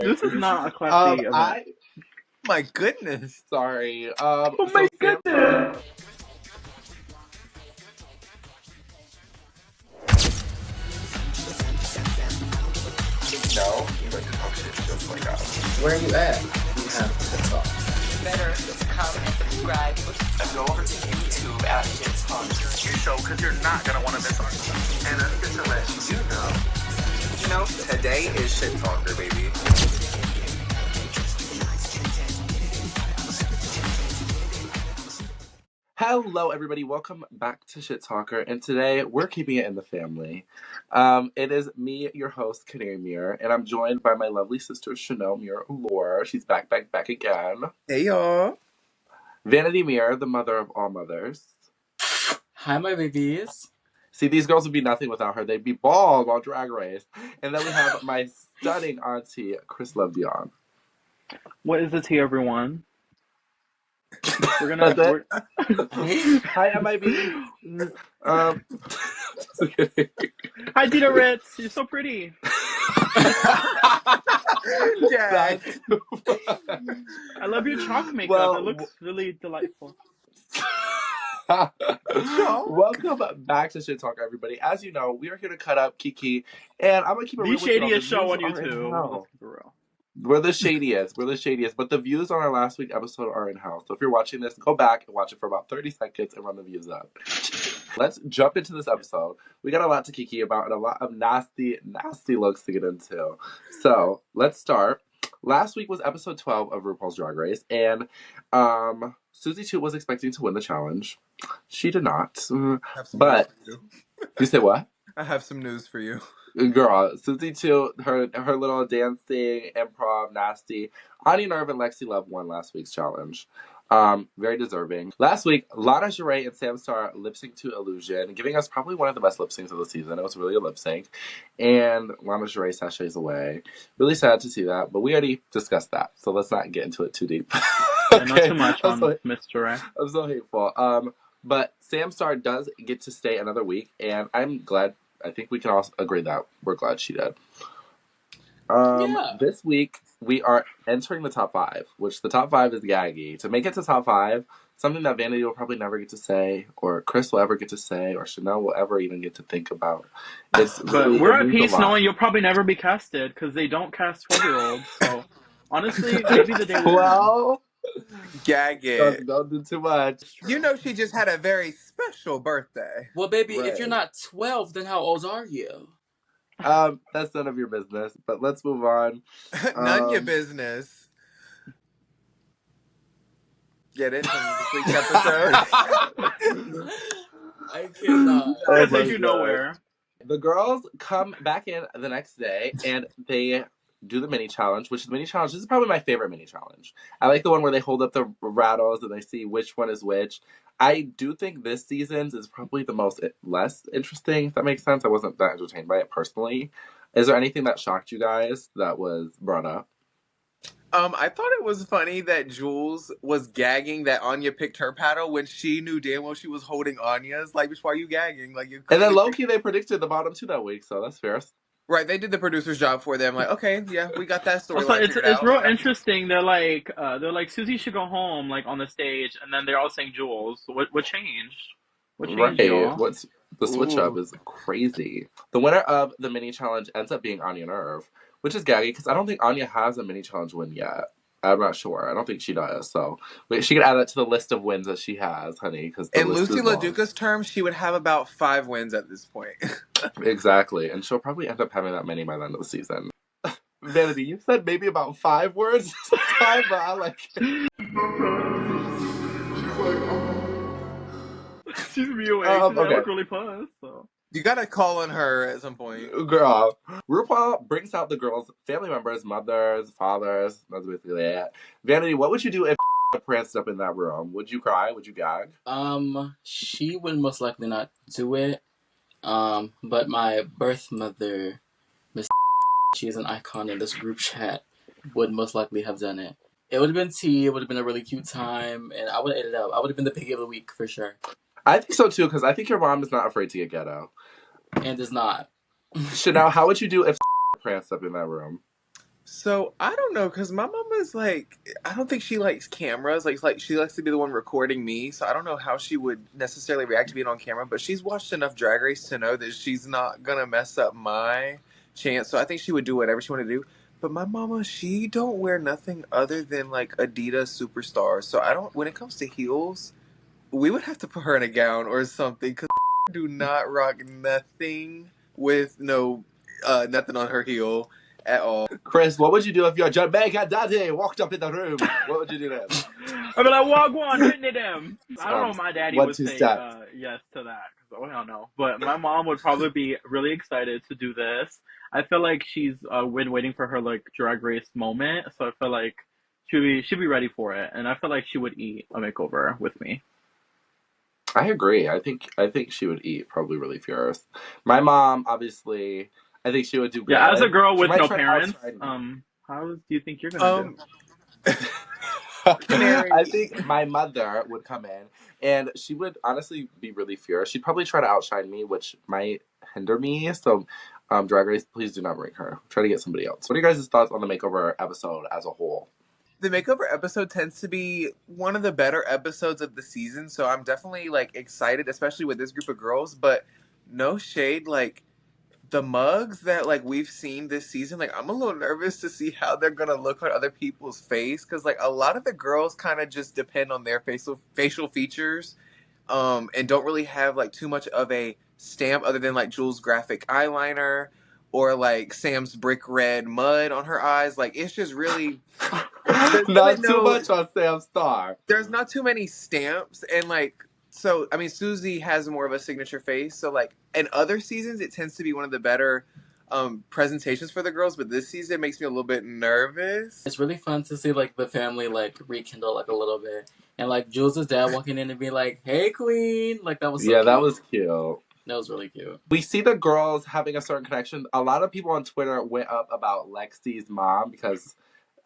This is not a classy event. My goodness. Sorry. Oh my goodness! No, you like to talk shit just like us. Where are you at? We have to talk. Better come and subscribe. And go over to YouTube at Shit Talker. Your show, because you're not going to want to miss our stuff. And just to let you know, today is Shit Talker, baby. Hello, everybody. Welcome back to Shit Talker. And today, we're keeping it in the family. It is me, your host, Canary Muir, and I'm joined by my lovely sister, Chanel Muir Allure. She's back again. Hey, y'all. Vanity Muir, the mother of all mothers. Hi, my babies. See, these girls would be nothing without her. They'd be bald on Drag Race. And then we have my stunning auntie, Chris Lovebion. What is the tea, everyone? We're gonna. Hi, MIB. Hi, Dita Ritz. You're so pretty. Jack. I love your chalk makeup. It looks really delightful. Welcome back to Shit Talk, everybody. As you know, we are here to cut up Kiki, and I'm gonna keep it real. The shadiest show on YouTube. We're the shadiest. But the views on our last week episode are in house. So if you're watching this, go back and watch it for about 30 seconds and run the views up. Let's jump into this episode. We got a lot to Kiki about and a lot of nasty looks to get into. So let's start. Last week was episode 12 of RuPaul's Drag Race, and Susie Toot was expecting to win the challenge. She did not. But you say what? I have some news for you. Girl, Susie Toot, her little dancing, improv, nasty. Anya Nerve and Lexi Love won last week's challenge. Very deserving. Last week, Lana Jarrett and Sam Star lip synced to Illusion, giving us probably one of the best lip syncs of the season. It was really a lip sync. And Lana Jarrett sachets away. Really sad to see that, but we already discussed that, so let's not get into it too deep. Okay. Not too much on Miss Jarrett. I'm so hateful. But Sam Star does get to stay another week, and I'm glad. I think we can all agree that we're glad she did. This week, we are entering the top 5, which the top 5 is gaggy. To make it to top 5, something that Vanity will probably never get to say, or Chris will ever get to say, or Chanel will ever even get to think about. But we're at peace knowing you'll probably never be casted, because they don't cast 12-year-olds. So, honestly, maybe the day well, gag it. Don't do too much. You know she just had a very special birthday. Well, baby, if you're not 12, then how old are you? That's none of your business, but let's move on. None your business. Get it from this week's episode? I cannot. I take you nowhere. The girls come back in the next day, and they do the mini challenge, which is the mini challenge. This is probably my favorite mini challenge. I like the one where they hold up the rattles and they see which one is which. I do think this season's is probably the less interesting, if that makes sense. I wasn't that entertained by it personally. Is there anything that shocked you guys that was brought up? I thought it was funny that Jules was gagging that Anya picked her paddle when she knew damn well she was holding Anya's. Like, why are you gagging? Like, and then low-key, they predicted the bottom 2 that week, so that's fair. Right, they did the producer's job for them. Like, okay, yeah, we got that story. It's real interesting. They're like Susie should go home, like on the stage, and then they're all saying Jules. What changed? What changed, y'all? What's the switch up is crazy. The winner of the mini challenge ends up being Anya Nerve, which is gaggy because I don't think Anya has a mini challenge win yet. I'm not sure. I don't think she does. So she could add that to the list of wins that she has, honey. Because in Lucy LaDuca's terms, she would have about 5 wins at this point. Exactly, and she'll probably end up having that many by the end of the season. Vanity, you said maybe about 5 words this time, but I like it. She's real. She's look really puzzed. So. You gotta call on her at some point. Girl. RuPaul brings out the girls' family members, mothers, fathers. That's basically it. Vanity, what would you do if pranced up in that room? Would you cry? Would you gag? She would most likely not do it. But my birth mother, Miss she is an icon in this group chat, would most likely have done it. It would have been tea. It would have been a really cute time, and I would have ate it up. I would have been the piggy of the week for sure. I think so too, because I think your mom is not afraid to get ghetto. And is not. Chanel, how would you do if pranced up in that room? So I don't know, cause my mama's like, I don't think she likes cameras. Like she likes to be the one recording me. So I don't know how she would necessarily react to being on camera. But she's watched enough Drag Race to know that she's not gonna mess up my chance. So I think she would do whatever she want to do. But my mama, she don't wear nothing other than like Adidas Superstars. So I don't. When it comes to heels, we would have to put her in a gown or something. Cause do not rock nothing with no nothing on her heel at all. Chris, what would you do if your Jamaican daddy walked up in the room? What would you do then? I'd be like, Wagwan, hitting it him. I don't know if my daddy One, would two say steps. yes to that. I don't know. But my mom would probably be really excited to do this. I feel like she's been waiting for her like Drag Race moment. So I feel like she'd be ready for it. And I feel like she would eat a makeover with me. I agree. I think she would eat probably really fierce. My mom, obviously, I think she would do good. Yeah, as a girl She with might no try to parents, outshine me. how do you think you're gonna do? I think my mother would come in and she would honestly be really fierce. She'd probably try to outshine me, which might hinder me. So, Drag Race, please do not bring her. Try to get somebody else. What are your guys' thoughts on the makeover episode as a whole? The makeover episode tends to be one of the better episodes of the season, so I'm definitely like excited, especially with this group of girls. But no shade, like the mugs that like we've seen this season, like I'm a little nervous to see how they're gonna look on other people's face, because like a lot of the girls kind of just depend on their facial features, and don't really have like too much of a stamp other than like Jules' graphic eyeliner or like Sam's brick red mud on her eyes. Like it's just really. Not too much on Sam Star. There's not too many stamps, and like, so I mean, Susie has more of a signature face. So like, in other seasons, it tends to be one of the better presentations for the girls. But this season it makes me a little bit nervous. It's really fun to see like the family like rekindle like a little bit, and like Jules' dad walking in and being like, "Hey, Queen!" Like that was so yeah, cute. that was cute. That was really cute. We see the girls having a certain connection. A lot of people on Twitter went up about Lexi's mom because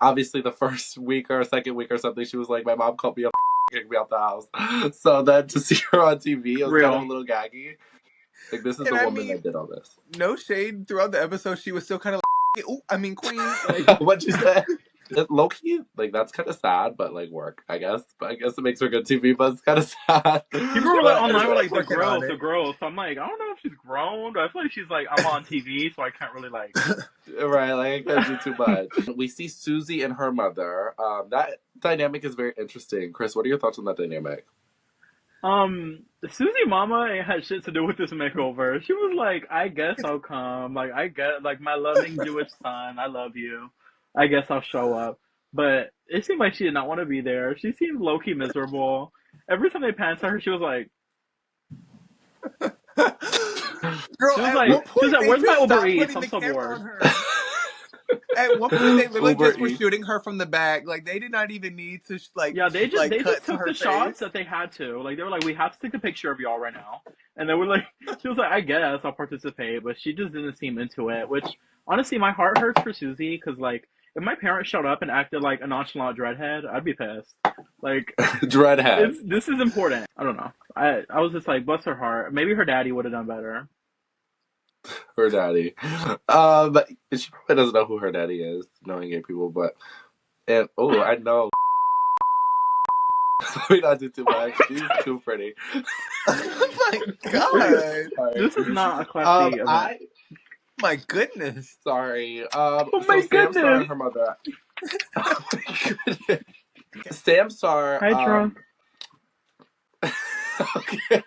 obviously the first week or second week or something, she was like, my mom called me a kicked me out the house. So then to see her on TV, it was kind of a little gaggy. Like, this is the woman that did all this. No shade, throughout the episode, she was still kind of like, oh, I mean, Queen. Like, what'd you say? Low key, like, that's kind of sad, but like work, I guess. But I guess it makes her good TV, but it's kind of sad. People were like online were like, the growth. So I'm like, I don't know if she's grown, but I feel like she's like, I'm on TV, so I can't really like. Right, like I can't do too much. We see Susie and her mother. That dynamic is very interesting. Chris, what are your thoughts on that dynamic? Susie mama ain't had shit to do with this makeover. She was like, I guess I'll come. Like, I get, like, my loving Jewish son, I love you. I guess I'll show up. But it seemed like she did not want to be there. She seemed low-key miserable. Every time they panned to her, she was like... Girl, she was like, where's my Uber Eats? I'm so bored. At one point, they literally just were shooting her from the back. Like, they did not even need to, like, yeah, they just took the shots face. that they had to. Like, they were like, we have to take a picture of y'all right now. And they were like, she was like, I guess I'll participate. But she just didn't seem into it, which, honestly, my heart hurts for Susie, because, like, if my parents showed up and acted like a nonchalant dreadhead, I'd be pissed. Like, dreadhead. This is important. I don't know. I was just like, bless her heart. Maybe her daddy would have done better. Her daddy. But she probably doesn't know who her daddy is, knowing gay people, but I know. Let me not do too much. She's too pretty. Oh my god. This is not a classy event. My goodness. Sorry. Oh my goodness. Sam Star and her mother. Oh my goodness. Sam Star. Hi, drunk. Okay.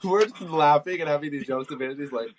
We're just laughing and having these jokes, and Vanity's like,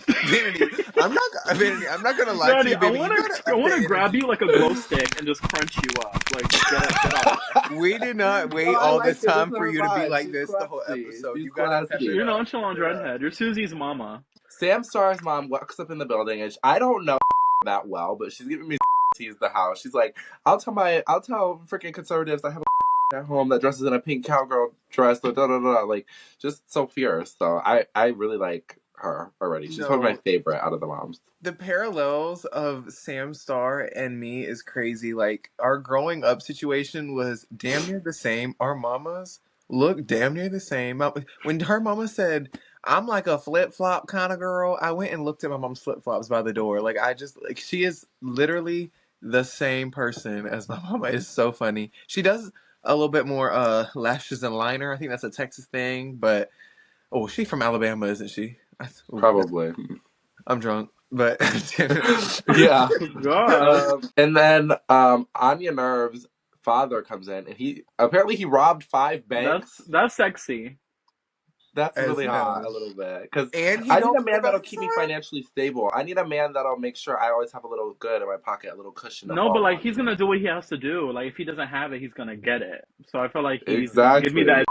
Vanity, I'm not gonna lie Vanity, to you, baby. I want to grab you like a glow stick and just crunch you up. Like, get up. We did not wait all this time for you to be like this the whole episode. You gotta You're nonchalant redhead. You're Susie's mama. Sam Star's mom walks up in the building, and I don't know that well, but she's giving me tease the house. She's like, I'll tell freaking conservatives I have a at home that dresses in a pink cowgirl dress, like, just so fierce. So I really like her already. She's one of my favorite out of the moms. The parallels of Sam Star and me is crazy. Like, our growing up situation was damn near the same. Our mamas look damn near the same. When her mama said, I'm like a flip flop kind of girl. I went and looked at my mom's flip flops by the door. Like I just like she is literally the same person as my mama. It's so funny. She does a little bit more lashes and liner. I think that's a Texas thing, but oh, she's from Alabama, isn't she? Ooh, Probably. I'm drunk, but Yeah. God. And then Anya Nerve's father comes in, and he robbed 5 banks. That's sexy. That's as really you hot know, a little bit because and he I need don't a care man about that'll his keep me son. financially stable. I need a man that'll make sure I always have a little good in my pocket, a little cushion to No, but fall like on. he's gonna do what he has to do. Like if he doesn't have it, he's gonna get it. So I feel like he's give me Exactly. that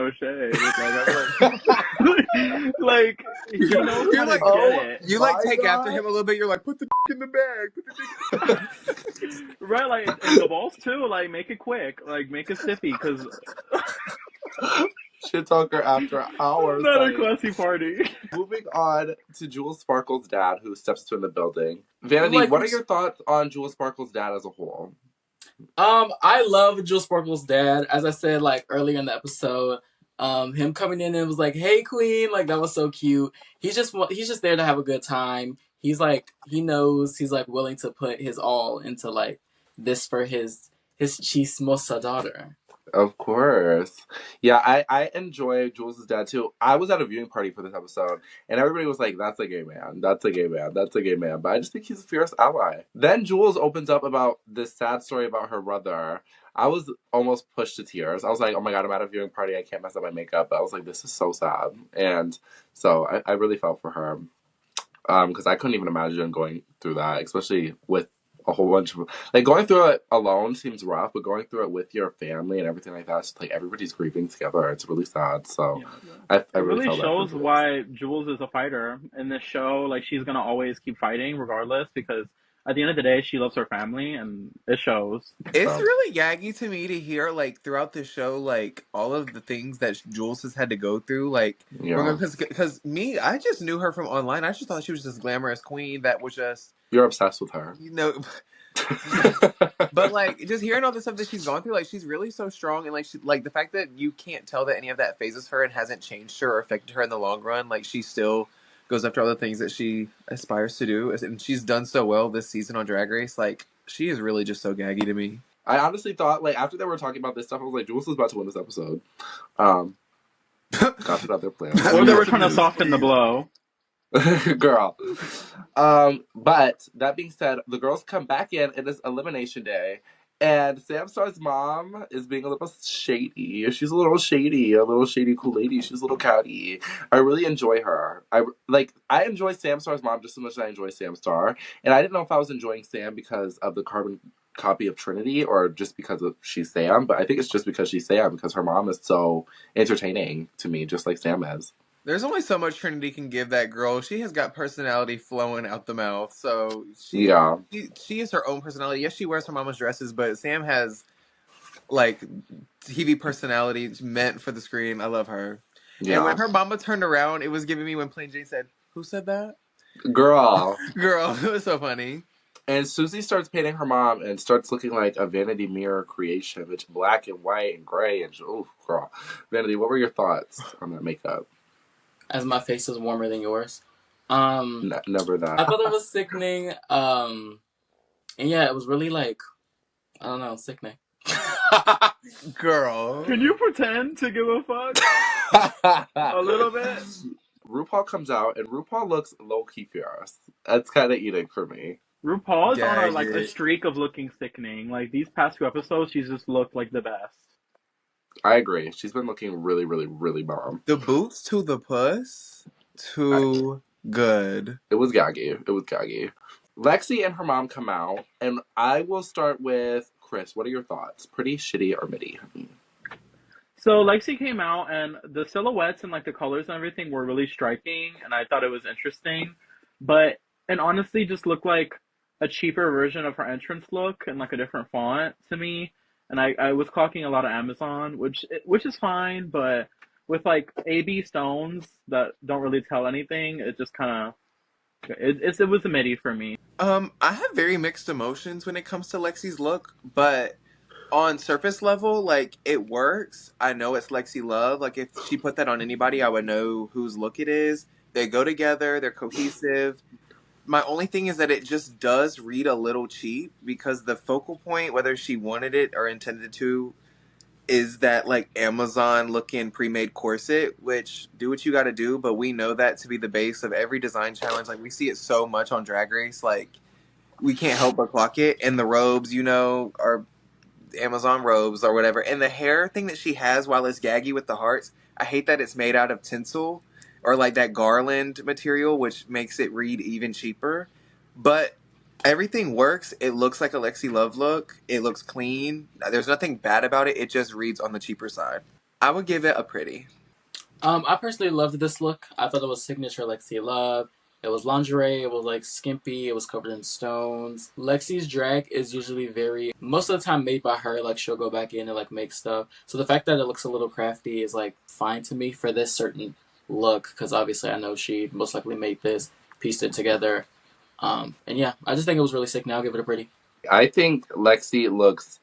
no shade. Like I feel like like he knows how You're to like get Oh it. you like my take after god! him a little bit. You're like put the in the bag. Put the Right, like and the balls too. Like make it quick. Like make it stiffy because Shit talker after hours, not a honey. classy party. Moving on to Jules Sparkle's dad, who steps to in the building. Vanity, Like, what are your thoughts on Jules Sparkle's dad as a whole? I love Jules Sparkle's dad. As I said, like earlier in the episode, him coming in and was like, "Hey, Queen," like that was so cute. He's just there to have a good time. He's like he knows he's like willing to put his all into like this for his chismosa daughter. Of course. Yeah, I enjoy Jules' dad too. I was at a viewing party for this episode, and everybody was like, that's a gay man. That's a gay man. That's a gay man. But I just think he's a fierce ally. Then Jules opens up about this sad story about her brother. I was almost pushed to tears. I was like, oh my God, I'm at a viewing party. I can't mess up my makeup. But I was like, this is so sad. And so I really felt for her. Because I couldn't even imagine going through that, especially with a whole bunch of like going through it alone seems rough, but going through it with your family and everything like that, it's like everybody's grieving together. It's really sad. So Yeah, I it really really felt that for shows Jules. why Jules is a fighter in this show. Like she's gonna always keep fighting regardless because at the end of the day she loves her family and it shows. It's So really gaggy to me to hear like throughout the show like all of the things that Jules has had to go through like Yeah, because me I just knew her from online. I just thought she was this glamorous queen that was just you're obsessed with her. you know but like just hearing all the stuff that she's gone through like she's really so strong and like she like the fact that you can't tell that any of that phases her and hasn't changed her or affected her in the long run. Like she still goes after all the things that she aspires to do and she's done so well this season on Drag Race. Like she is really just so gaggy to me. I honestly thought like after they were talking about this stuff, I was like, Jules is about to win this episode. Um, got it out their plan. or they were trying to soften the blow. Girl. But that being said, the girls come back in. It is elimination day. And Sam Star's mom is being a little shady. She's a little shady cool lady. She's a little catty. I really enjoy her. I enjoy Sam Star's mom just as much as I enjoy Sam Star. And I didn't know if I was enjoying Sam because of the carbon copy of Trinity or just because of she's Sam. But I think it's just because she's Sam because her mom is so entertaining to me, just like Sam is. There's only so much Trinity can give that girl. She has got personality flowing out the mouth. So Yeah. she is her own personality. Yes, she wears her mama's dresses, but Sam has like TV personality meant for the screen. I love her. Yeah. And when her mama turned around, it was giving me when Plain Jane said, "Who said that?" Girl. Girl, it was so funny. And Susie starts painting her mom and starts looking like a vanity mirror creation. It's black and white and gray. And oh, girl. Vanity, what were your thoughts on that makeup? As my face is warmer than yours. Never that. I thought it was sickening. And yeah, it was really like I don't know, sickening. Girl. Can you pretend to give a fuck a little bit? RuPaul comes out and RuPaul looks low-key fierce. That's kind of eating for me. RuPaul is on a Gag. streak of looking sickening. Like these past few episodes, she's just looked like the best. I agree. She's been looking really, really, really bomb. The boots to the puss, too good. It was gaggy. Lexi and her mom come out, and I will start with Chris. What are your thoughts? Pretty, shitty, or midi? So Lexi came out, and the silhouettes and like the colors and everything were really striking, and I thought it was interesting. But and honestly, just looked like a cheaper version of her entrance look and like a different font to me. And I was clocking a lot of Amazon, which is fine, but with like AB stones that don't really tell anything, it just kind of it was a midi for me. I have very mixed emotions when it comes to Lexi's look, but on surface level, like, it works. I know it's Lexi Love. Like, if she put that on anybody, I would know whose look it is. They go together. They're cohesive. My only thing is that it just does read a little cheap because the focal point, whether she wanted it or intended to, is that like Amazon looking pre-made corset, which do what you got to do, but we know that to be the base of every design challenge. Like we see it so much on Drag Race, like we can't help but clock it. And the robes, are Amazon robes or whatever. And the hair thing that she has while it's gaggy with the hearts, I hate that it's made out of tinsel or like that garland material, which makes it read even cheaper. But everything works. It looks like a Lexi Love look. It looks clean. There's nothing bad about it. It just reads on the cheaper side. I would give it a pretty. I personally loved this look. I thought it was signature Lexi Love. It was lingerie, it was like skimpy, it was covered in stones. Lexi's drag is usually most of the time made by her, like she'll go back in and like make stuff. So the fact that it looks a little crafty is like fine to me for this certain look, because obviously I know she most likely made this, pieced it together. And yeah, I just think it was really sick. Now I'll give it a pretty. I think Lexi looks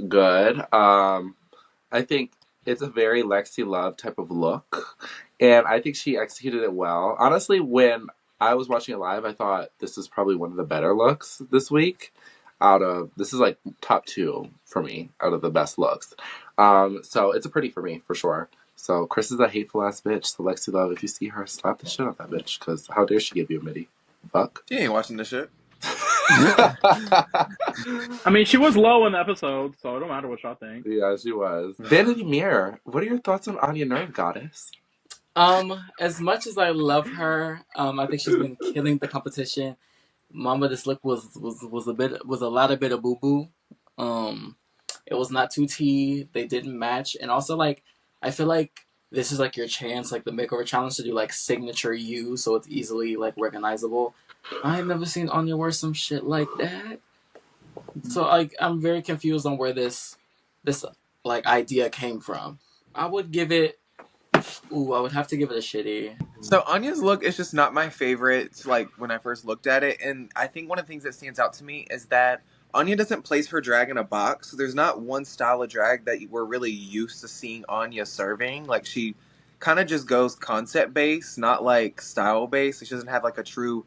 good. I think it's a very Lexi Love type of look, and I think she executed it well. Honestly, when I was watching it live, I thought this is probably one of the better looks this week. This is like top 2 for me out of the best looks. So it's a pretty for me for sure. So Chris is a hateful ass bitch. So Lexi Love, if you see her, slap the shit out of that bitch. Because how dare she give you a midi? Fuck. She ain't watching this shit. I mean, she was low in the episode, so it don't matter what y'all think. Yeah, she was. Vanity Mirror, what are your thoughts on Anya Nerve, goddess? As much as I love her, I think she's been killing the competition. Mama, this look was a lot of bit of boo boo. It was not too tea. They didn't match, and also like I feel like this is like your chance, like the makeover challenge, to do like signature you, so it's easily like recognizable. I have never seen Anya wear some shit like that, so like I'm very confused on where this like idea came from. I would give it. Ooh, I would have to give it a shitty. So Anya's look is just not my favorite, like when I first looked at it, and I think one of the things that stands out to me is that Anya doesn't place her drag in a box. So there's not one style of drag that we're really used to seeing Anya serving. Like she kind of just goes concept based, not like style based. She doesn't have like a true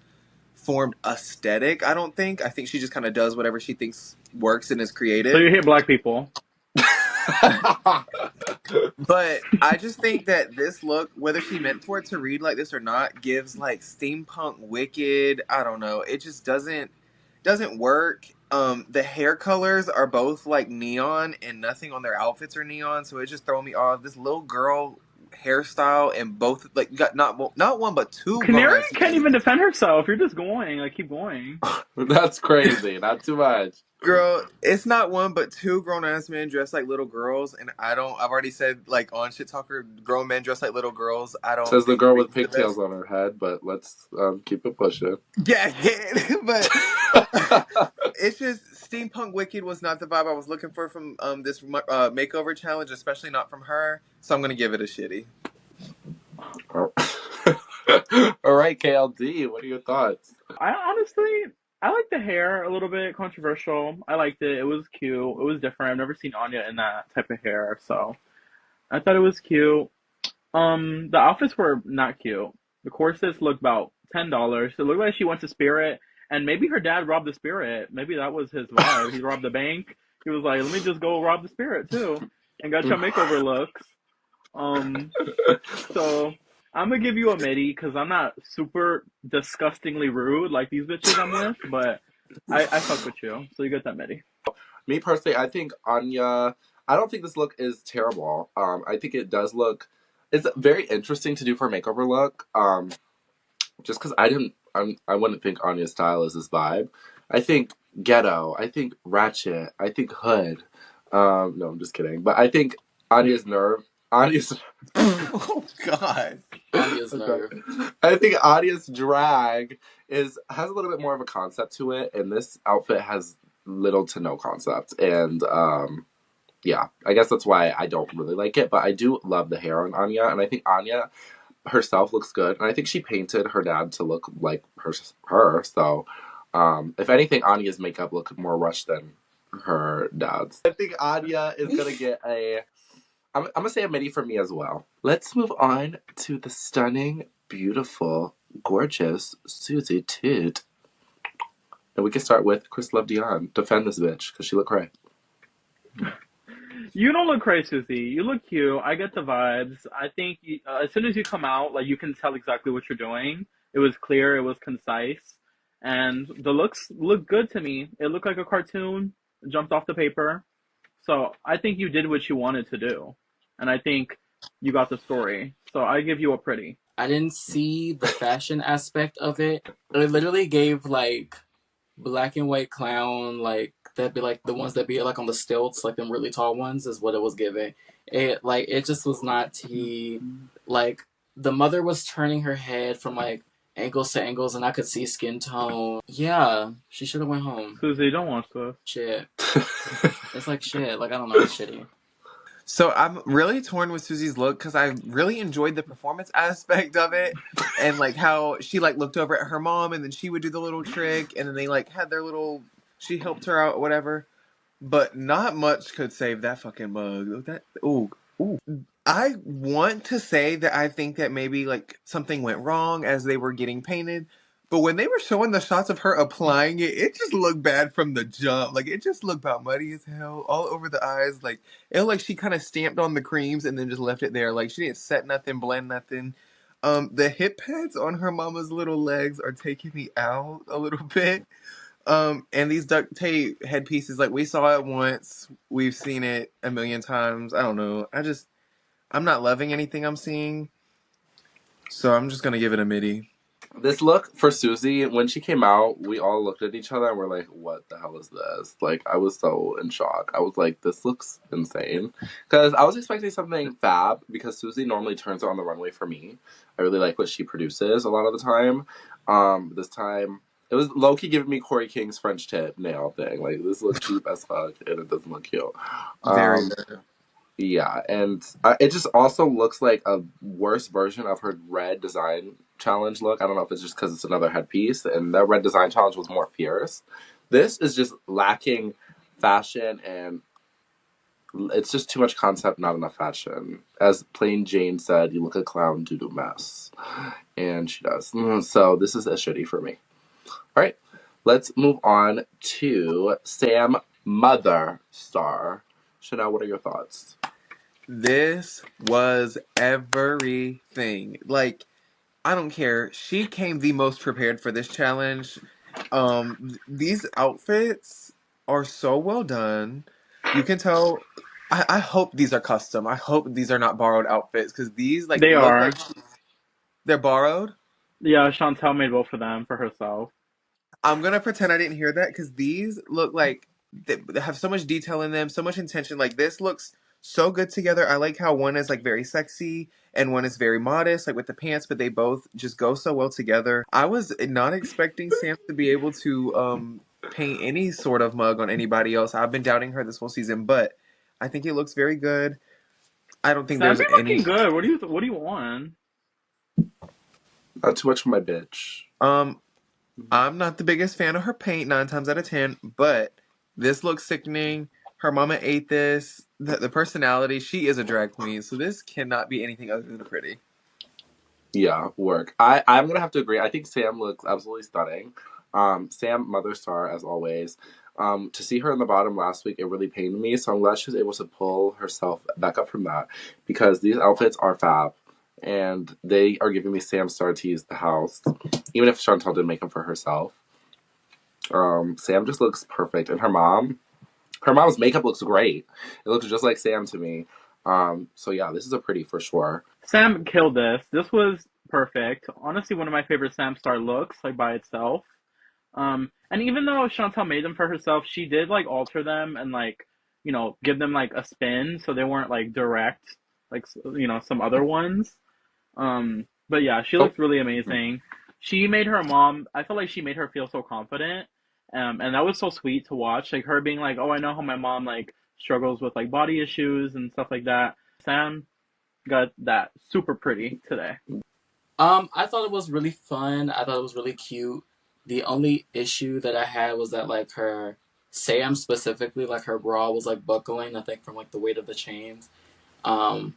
formed aesthetic. I don't think. I think she just kind of does whatever she thinks works and is creative. So you hate black people. But I just think that this look, whether she meant for it to read like this or not, gives like steampunk wicked. I don't know. It just doesn't work. The hair colors are both like neon, and nothing on their outfits are neon, so it just throw me off. This little girl hairstyle and both like you got not one but two. Canary can't even defend herself. You're just going. Like keep going. That's crazy. Not too much. Girl, it's not one but two grown ass men dressed like little girls, and I've already said like on Shit Talker, grown men dressed like little girls. I don't. Says the girl with pigtails on her head, but let's keep it pushing. Yeah, but it's just steampunk wicked was not the vibe I was looking for from this makeover challenge, especially not from her. So I'm gonna give it a shitty. All right, KLD, what are your thoughts? I like the hair a little bit controversial. I liked it. It was cute. It was different. I've never seen Anya in that type of hair, so I thought it was cute. The outfits were not cute. The corsets looked about $10. It looked like she went to Spirit, and maybe her dad robbed the Spirit. Maybe that was his vibe. He robbed the bank. He was like, "Let me just go rob the Spirit too," and got your makeover looks. So I'm gonna give you a midi because I'm not super disgustingly rude like these bitches I'm with, but I fuck with you, so you get that midi. Me personally, I think Anya. I don't think this look is terrible. I think it does look. It's very interesting to do for a makeover look. Just because I wouldn't think Anya's style is this vibe. I think ghetto. I think ratchet. I think hood. No, I'm just kidding. But I think Anya's nerve. Oh God. Anya's nerve. I think Anya's drag has a little bit more of a concept to it, and this outfit has little to no concept. And yeah, I guess that's why I don't really like it. But I do love the hair on Anya, and I think Anya herself looks good, and I think she painted her dad to look like her. So if anything, Anya's makeup looked more rushed than her dad's. I think Anya is gonna get a. I'm gonna say a midi for me as well. Let's move on to the stunning, beautiful, gorgeous Susie Toot. And we can start with Chris Love Dion. Defend this bitch, because she look great. You don't look crazy, Susie. You look cute. I get the vibes. I think as soon as you come out, like you can tell exactly what you're doing. It was clear. It was concise, and the looks look good to me. It looked like a cartoon. It jumped off the paper. So I think you did what you wanted to do, and I think you got the story. So I give you a pretty. I didn't see the fashion aspect of it. It literally gave like black and white clown, like that'd be like the ones that be like on the stilts, like them really tall ones, is what it was giving. It just was not tea. Like the mother was turning her head from like angles to angles, and I could see skin tone. Yeah, she should have went home. Susie, don't watch this. Shit, it's like shit. Like I don't know, it's shitty. So I'm really torn with Susie's look because I really enjoyed the performance aspect of it, and like how she like looked over at her mom and then she would do the little trick, and then they like had their little. She helped her out, whatever. But not much could save that fucking mug. That ooh. I want to say that I think that maybe like something went wrong as they were getting painted. But when they were showing the shots of her applying it, it just looked bad from the jump. Like it just looked about muddy as hell, all over the eyes. Like it looked like she kind of stamped on the creams and then just left it there. Like she didn't set nothing, blend nothing. The hip pads on her mama's little legs are taking me out a little bit. And these duct tape headpieces, like we saw it once, we've seen it a million times. I don't know. I'm not loving anything I'm seeing, so I'm just gonna give it a midi. This look for Susie, when she came out, we all looked at each other and were like, what the hell is this? Like, I was so in shock. I was like, this looks insane. Because I was expecting something fab, because Susie normally turns it on the runway for me. I really like what she produces a lot of the time. This time, it was low-key giving me Corey King's French tip nail thing. Like, this looks cheap as fuck, and it doesn't look cute. Very Um, good. Yeah, and it just also looks like a worse version of her red design challenge look. I don't know if it's just because it's another headpiece, and that red design challenge was more fierce. This is just lacking fashion, and it's just too much concept, not enough fashion. As Plain Jane said, you look a clown due to mess. And she does. So this is a shitty for me. All right, let's move on to Sam Mother Star. Chanel, what are your thoughts? This was everything. Like, I don't care. She came the most prepared for this challenge. These outfits are so well done. You can tell. I hope these are custom. I hope these are not borrowed outfits because these like They look are. like they're borrowed. Yeah, Chantel made both of them for herself. I'm gonna pretend I didn't hear that because these look like they have so much detail in them, so much intention. Like this looks so good together. I like how one is like very sexy and one is very modest, like with the pants, but they both just go so well together. I was not expecting Sam to be able to paint any sort of mug on anybody else. I've been doubting her this whole season, but I think it looks very good. I don't think Sam there's be any looking good. What do you want? Not too much for my bitch. I'm not the biggest fan of her paint 9 times out of 10, but this looks sickening. Her mama ate this. The personality, she is a drag queen, so this cannot be anything other than pretty. Yeah, work. I'm gonna have to agree. I think Sam looks absolutely stunning. Sam, Mother Star, as always. To see her in the bottom last week, it really pained me. So I'm glad she was able to pull herself back up from that because these outfits are fab, and they are giving me Sam Star tease the house. Even if Chantal didn't make them for herself, Sam just looks perfect, and her mom's makeup looks great. It looks just like Sam to me. So yeah, this is a pretty for sure. Sam killed this. This was perfect. Honestly, one of my favorite Sam Star looks, like by itself. And even though Chantal made them for herself, she did like alter them and like, give them like a spin so they weren't like direct, like some other ones. But yeah, she Oh, looked really amazing. She made her mom. I felt like she made her feel so confident. And that was so sweet to watch. Like her being like, "Oh, I know how my mom like struggles with like body issues and stuff like that." Sam got that super pretty today. I thought it was really fun. I thought it was really cute. The only issue that I had was that like her Sam specifically, like her bra was like buckling, I think from like the weight of the chains. Um,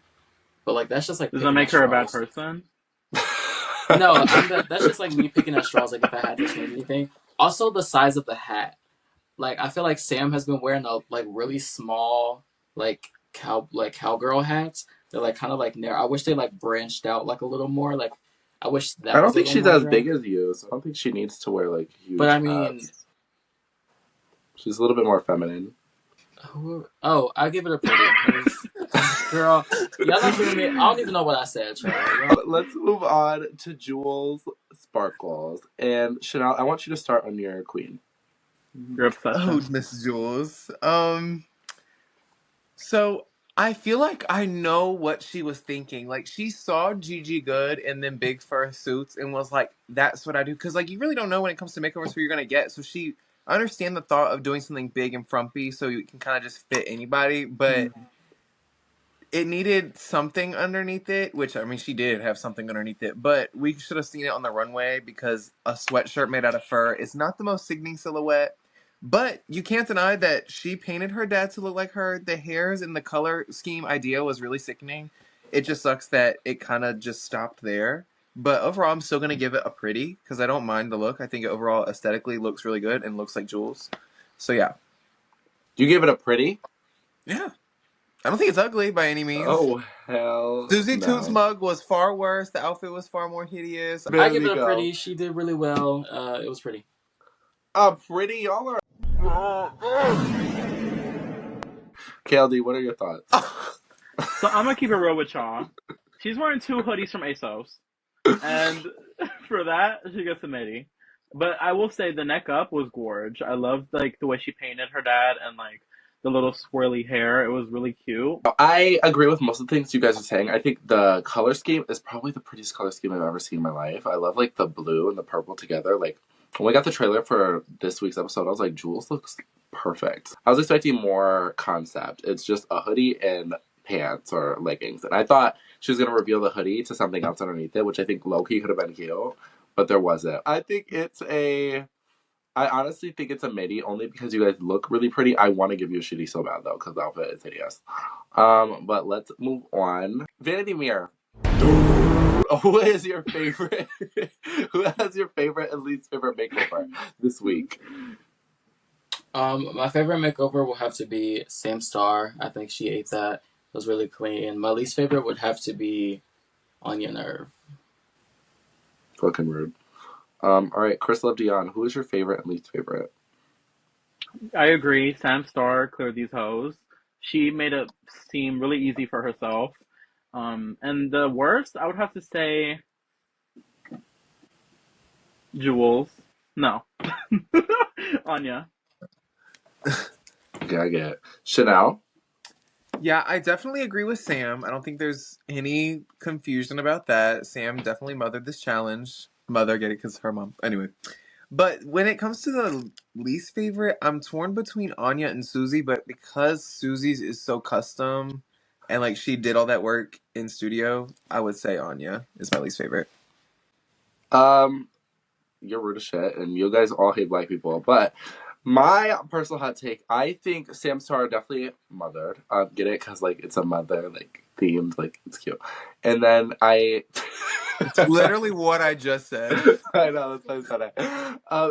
but like that's just like Does that picking make at her a bad straws. person? No, that's just like me picking at straws. Like if I had to change anything. Also, the size of the hat. Like I feel like Sam has been wearing a like really small like cowgirl hats. They're like kind of like narrow. I wish they like branched out like a little more. Like I wish I that don't was a think little she's as big longer. as you, so I don't think she needs to wear like But huge I mean, hats. She's a little bit more feminine. I give it a pretty. Girl, y'all not giving me. I don't even know what I said, child. Y'all. Let's move on to Jules Sparkles. And Chanel, I want you to start on your queen. Your Oh, obsession. Miss Jules. So I feel like I know what she was thinking. Like she saw Gigi Good and then Big Fur Suits and was like, "That's what I do." Because like you really don't know when it comes to makeovers who you're gonna get. So I understand the thought of doing something big and frumpy so you can kind of just fit anybody, but it needed something underneath it. Which I mean, she did have something underneath it, but we should have seen it on the runway because a sweatshirt made out of fur is not the most sickening silhouette. But you can't deny that she painted her dad to look like her. The hairs and the color scheme idea was really sickening. It just sucks that it kind of just stopped there. But overall, I'm still going to give it a pretty because I don't mind the look. I think it overall aesthetically looks really good and looks like Jules. So yeah. You gave it a pretty? Yeah. I don't think it's ugly by any means. Oh, hell Susie Toots' no. mug was far worse. The outfit was far more hideous. I There give we it a go. pretty. She did really well. It was pretty. A pretty? Y'all are... KLD, what are your thoughts? So I'm gonna keep it real with y'all. She's wearing 2 hoodies from ASOS, and for that she gets a midi. But I will say the neck up was gorge. I loved like the way she painted her dad and like the little swirly hair. It was really cute. I agree with most of the things you guys are saying. I think the color scheme is probably the prettiest color scheme I've ever seen in my life. I love like the blue and the purple together. Like when we got the trailer for this week's episode, I was like, Jules looks perfect. I was expecting more concept. It's just a hoodie and pants or leggings. And I thought she was going to reveal the hoodie to something else underneath it, which I think low-key could have been cute, but there wasn't. I honestly think it's a midi only because you guys look really pretty. I want to give you a shitty so bad though because the outfit is hideous. But let's move on. Vanity Mirror. Who is your favorite? Who has your favorite and least favorite makeover this week? My favorite makeover will have to be Sam Star. I think she ate that. It was really clean. My least favorite would have to be Anya Nerve. Fucking rude. All right, Chris Love Dion. Who is your favorite and least favorite? I agree. Sam Star cleared these hoes. She made it seem really easy for herself. And the worst, I would have to say, Jules. No, Anya. Okay, I get it. Chanel. Yeah, I definitely agree with Sam. I don't think there's any confusion about that. Sam definitely mothered this challenge. Mother, get it because her mom. Anyway. But when it comes to the least favorite, I'm torn between Anya and Susie, but because Susie's is so custom and like she did all that work in studio, I would say Anya is my least favorite. You're rude as shit, and you guys all hate black people. But my personal hot take, I think Sam Star definitely mothered. Get it? Because like it's a mother like themed, like it's cute. And then It's literally what I just said. I know that's why I said it.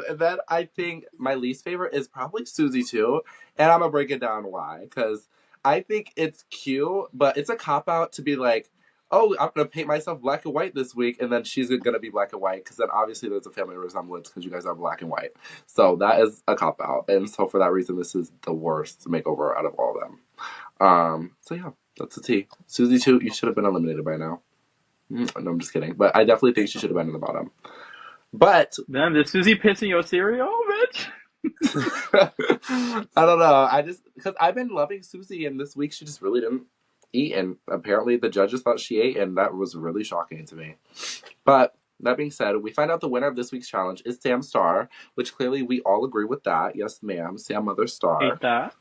And then I think my least favorite is probably Susie too, and I'm gonna break it down why. Because I think it's cute, but it's a cop out to be like, oh, I'm gonna paint myself black and white this week, and then she's gonna be black and white, because then obviously there's a family resemblance because you guys are black and white. So that is a cop out, and so for that reason, this is the worst makeover out of all of them. So yeah, that's the tea. Susie too, you should have been eliminated by now. No, I'm just kidding, but I definitely think she should have been in the bottom. But Damn, did Susie piss in your cereal, bitch? I don't know. Because I've been loving Susie, and this week she just really didn't eat, and apparently the judges thought she ate, and that was really shocking to me. But that being said, we find out the winner of this week's challenge is Sam Star, which clearly we all agree with that. Yes, ma'am. Sam Mother Star. Hate that.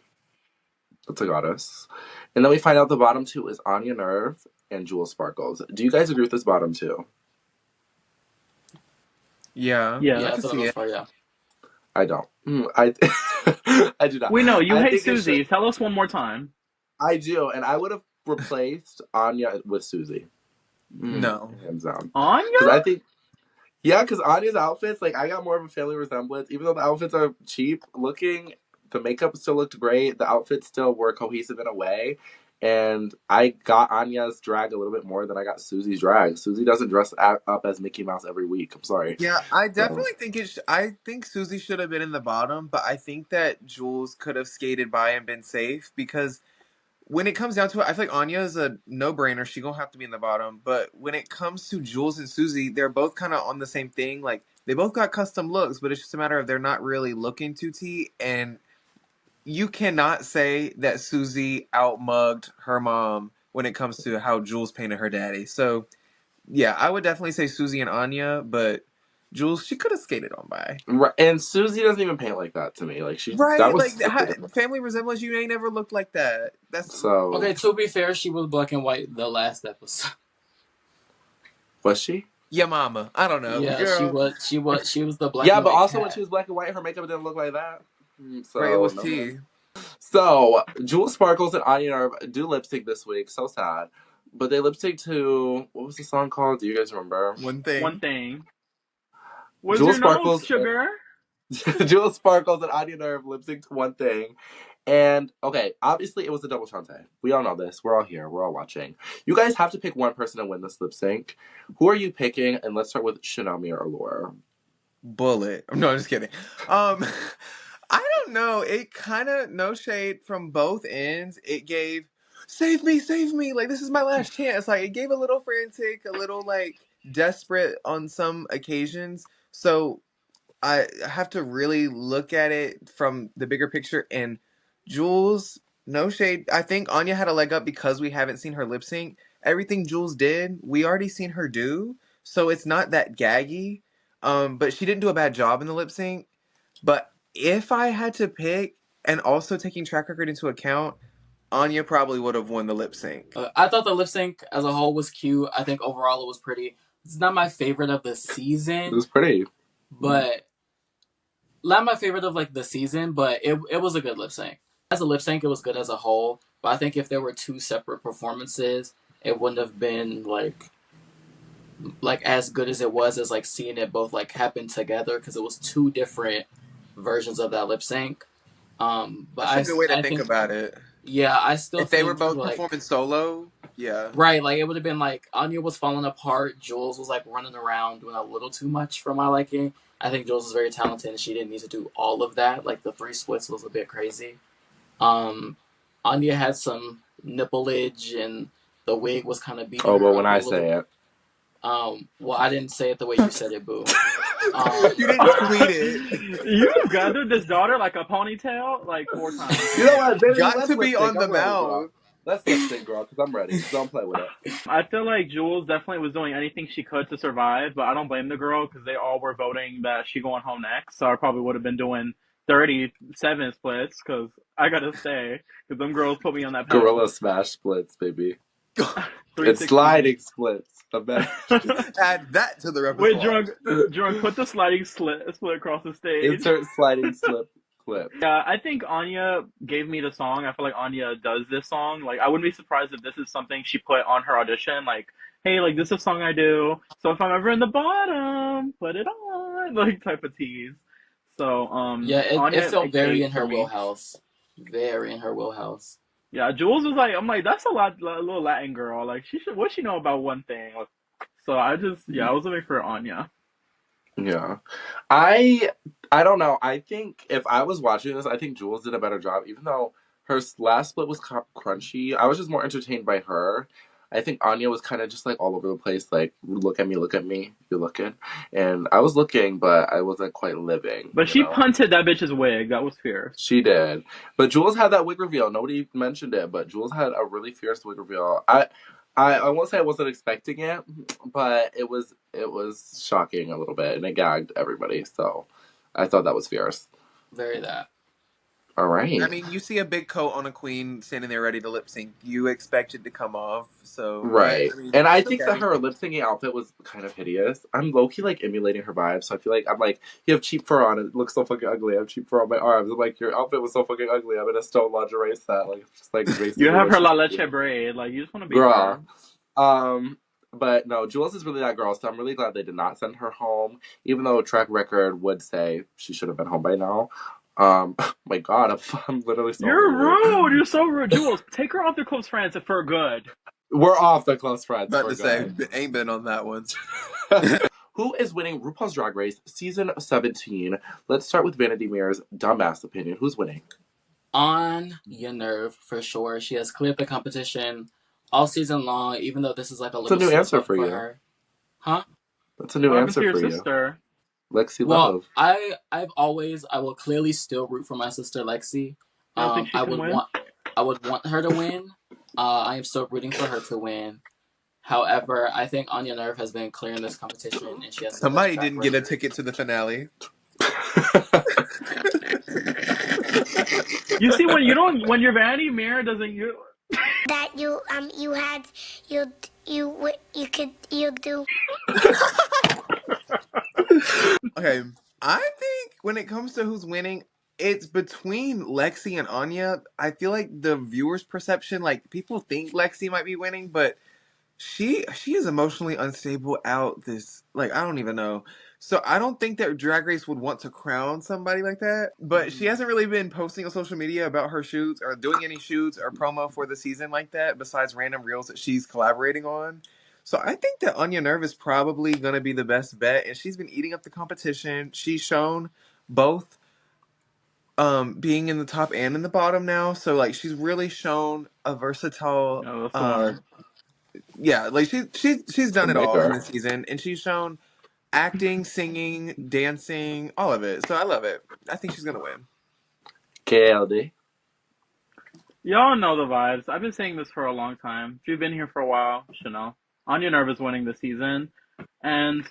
That's a goddess. And then we find out the bottom two is Anya Nerve and Jules Sparkles. Do you guys agree with this bottom two? Yeah. Yeah. Yeah, I for can the see most it. part, yeah. I don't. I do not. We know you I hate think it should. Susie. Tell us one more time. I do, and I would have replaced Anya with Susie. No. Hands down. Because Anya? I think, yeah, because Anya's outfits, like, I got more of a family resemblance. Even though the outfits are cheap looking, the makeup still looked great. The outfits still were cohesive in a way. And I got Anya's drag a little bit more than I got Susie's drag. Susie doesn't dress up as Mickey Mouse every week. I'm sorry. Yeah, I So, definitely think I think Susie should have been in the bottom, but I think that Jules could have skated by and been safe because when it comes down to it, I feel like Anya is a no-brainer. She gonna have to be in the bottom. But when it comes to Jules and Susie, they're both kind of on the same thing. Like they both got custom looks, but it's just a matter of they're not really looking too tea. And you cannot say that Susie outmugged her mom when it comes to how Jules painted her daddy. So yeah, I would definitely say Susie and Anya, but Jules, she could have skated on by. right, and Susie doesn't even paint like that to me. Like, that Right, was like family resemblance, you ain't never looked like that. That's so. Okay, to be fair, she was black and white the last episode. Was she? your mama. I don't know, Yeah, girl. she was the black Yeah, and but white also when cat. she was black and white, her makeup didn't look like that. So, Right, it was no. tea. So, Jules Sparkles and Anya Nerve do lip sync this week. So sad. But they lip sync to, what was the song called? Do you guys remember? One thing. One thing. Where's Jules your nose, Sparkles, sugar? Jules Sparkles and Anya Nerve lip sync to One Thing. And, okay, obviously it was a double Shantae. We all know this. We're all here. We're all watching. You guys have to pick one person to win this lip sync. Who are you picking? And let's start with Shinami or Allure. Bullet. No, I'm just kidding. I don't know. It kind of, no shade from both ends. It gave, save me, save me. Like, this is my last chance. Like, it gave a little frantic, a little, like, desperate on some occasions. So, I have to really look at it from the bigger picture. And Jules, no shade. I think Anya had a leg up because we haven't seen her lip sync. Everything Jules did, we already seen her do. So, it's not that gaggy. But she didn't do a bad job in the lip sync. But if I had to pick, and also taking track record into account, Anya probably would have won the lip sync. I thought the lip sync as a whole was cute. I think overall it was pretty. It's not my favorite of the It season, was pretty. but not my favorite of like the season, but it was a good lip sync. As a lip sync, it was good as a whole. But I think if there were two separate performances, it wouldn't have been like as good as it was as like seeing it both like happen together because it was two different versions of that lip sync. But That's a good way to think about it. Yeah, I still If they think, were both like, performing solo, yeah. right, like it would have been like Anya was falling apart, Jules was like running around doing a little too much for my liking. I think Jules is very talented and she didn't need to do all of that. Like the 3 splits was a bit crazy. Anya had some nippleage and the wig was kind of beating Oh, her but up when a I little. say it. Well, I didn't say it the way you said it, boo. You didn't tweet it. You gathered this daughter like a ponytail like 4 times. You know what, baby? Got Let's to be lip sync. on the I'm ready, girl. mouth. Let's lip sync, girl, because I'm ready. Don't play with it. I feel like Jules definitely was doing anything she could to survive, but I don't blame the girl because they all were voting that she going home next. So I probably would have been doing 37 splits because I gotta stay because them girls put me on that pedal. Gorilla smash splits, baby. It's 360. sliding splits. I bet. Add that to the repertoire. Wait, drunk, put the sliding split across the stage. Insert sliding slip clip. Yeah, I think Anya gave me the song. I feel like Anya does this song. Like, I wouldn't be surprised if this is something she put on her audition. Like, hey, like, this is a song I do. So if I'm ever in the bottom, put it on. Like, type of tease. So, Yeah, Anya, it felt like, very ate in her for me. wheelhouse. Very in her wheelhouse. Yeah, Jules was like, I'm like, that's a little Latin girl. Like, what she know about One Thing? Like, so I was looking for Anya. Yeah. I don't know. I think if I was watching this, I think Jules did a better job. Even though her last split was crunchy, I was just more entertained by her. I think Anya was kind of just like all over the place, like, look at me, you're looking. And I was looking, but I wasn't quite living. But she punted that bitch's wig. That was fierce. She did. But Jules had that wig reveal. Nobody mentioned it, but Jules had a really fierce wig reveal. I won't say I wasn't expecting it, but it was shocking a little bit, and it gagged everybody. So I thought that was fierce. Very that. All right. I mean, you see a big coat on a queen standing there ready to lip sync. You expect it to come off, so right. Right. I mean, And I it's think that okay. her lip syncing outfit was kind of hideous. I'm low key like emulating her vibe, so I feel like I'm like, you have cheap fur on, it looks so fucking ugly. I have cheap fur on my arms. I'm like, your outfit was so fucking ugly. I'm in a stone lingerie set. Like, it's just like You basically have what her she's La Leche doing. braid. Like, you just want to be her. Girl. But no, Jules is really that girl, so I'm really glad they did not send her home, even though track record would say she should have been home by now. My God, I'm literally so You're rude. rude. You're so rude. Jules, take her off the close friends for good. We're off the close friends About for to say, good. ain't been on that one. Who is winning RuPaul's Drag Race season 17? Let's start with Vanity Mirror's dumbass opinion. Who's winning? On your nerve for sure. She has cleared the competition all season long, even though this is like a That's a little new slip answer up for for you. her. Huh? That's a new What happened to answer your for you. sister? Lexi Well, Love. I will clearly still root for my sister Lexi. You don't think she I can would win? want her to win. I am still rooting for her to win. However, I think Anya Nerve has been clearing this competition, and she has the best Somebody track didn't get a record. ticket to the finale. You see, when your vanity mirror doesn't that you do. Okay, I think when it comes to who's winning, it's between Lexi and Anya. I feel like the viewers' perception, like people think Lexi might be winning, but she is emotionally unstable out this, like, I don't even know. So I don't think that Drag Race would want to crown somebody like that. But she hasn't really been posting on social media about her shoots or doing any shoots or promo for the season like that, besides random reels that she's collaborating on. So I think that Anya Nerve is probably gonna be the best bet, and she's been eating up the competition. She's shown both being in the top and in the bottom now. So like she's really shown a versatile Oh, that's the winner. yeah, like she's The done it all in maker. this season, and she's shown acting, singing, dancing, all of it. So I love it. I think she's gonna win. KLD. Y'all know the vibes. I've been saying this for a long time. If you've been here for a while, you should know. Anya Nerve is winning this season. And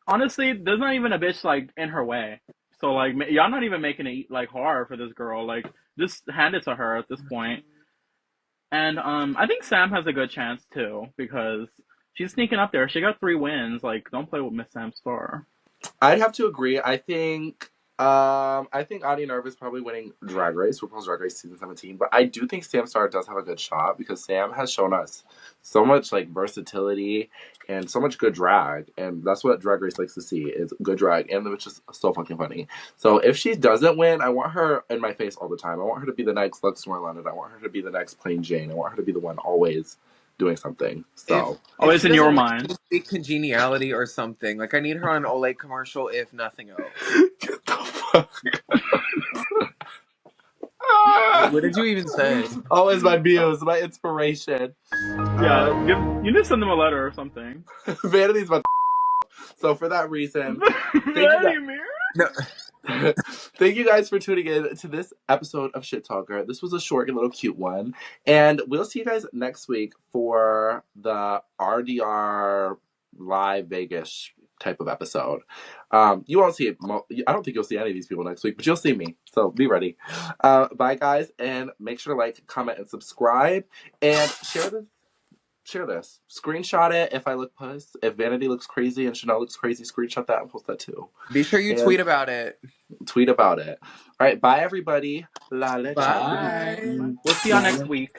honestly, there's not even a bitch, like, in her way. So, like, y'all not even making it, like, hard for this girl. Like, just hand it to her at this point. And, I think Sam has a good chance, too, because she's sneaking up there. She got 3 wins. Like, don't play with Miss Sam Star. I'd have to agree. I think Audie Nerve is probably winning Drag Race, RuPaul's Drag Race season 17. But I do think Sam Star does have a good shot because Sam has shown us so much like versatility and so much good drag, and that's what Drag Race likes to see is good drag, and which is so fucking funny. So if she doesn't win, I want her in my face all the time. I want her to be the next Luxor London. I want her to be the next Plain Jane. I want her to be the one always doing something. So If Always she in doesn't your win, mind. just big congeniality or something. Like I need her on an Olay commercial, if nothing else. get the fuck. What did you even say? Always my muse, my inspiration. Yeah, you need to send them a letter or something. Vanity's my. So for that reason, Vanity Mirror? No. thank you guys for tuning in to this episode of Shit Talker. This was a short and little cute one, and we'll see you guys next week for the RDR live Vegas type of episode. You won't see it. I don't think you'll see any of these people next week, but you'll see me. So be ready. Bye, guys, and make sure to like, comment, and subscribe, and share this. Screenshot it if I look puss. If Vanity looks crazy and Chanel looks crazy, screenshot that and post that too. Be sure you And tweet about it. Tweet about it. All right, bye everybody. La leche. Bye. We'll see y'all next week.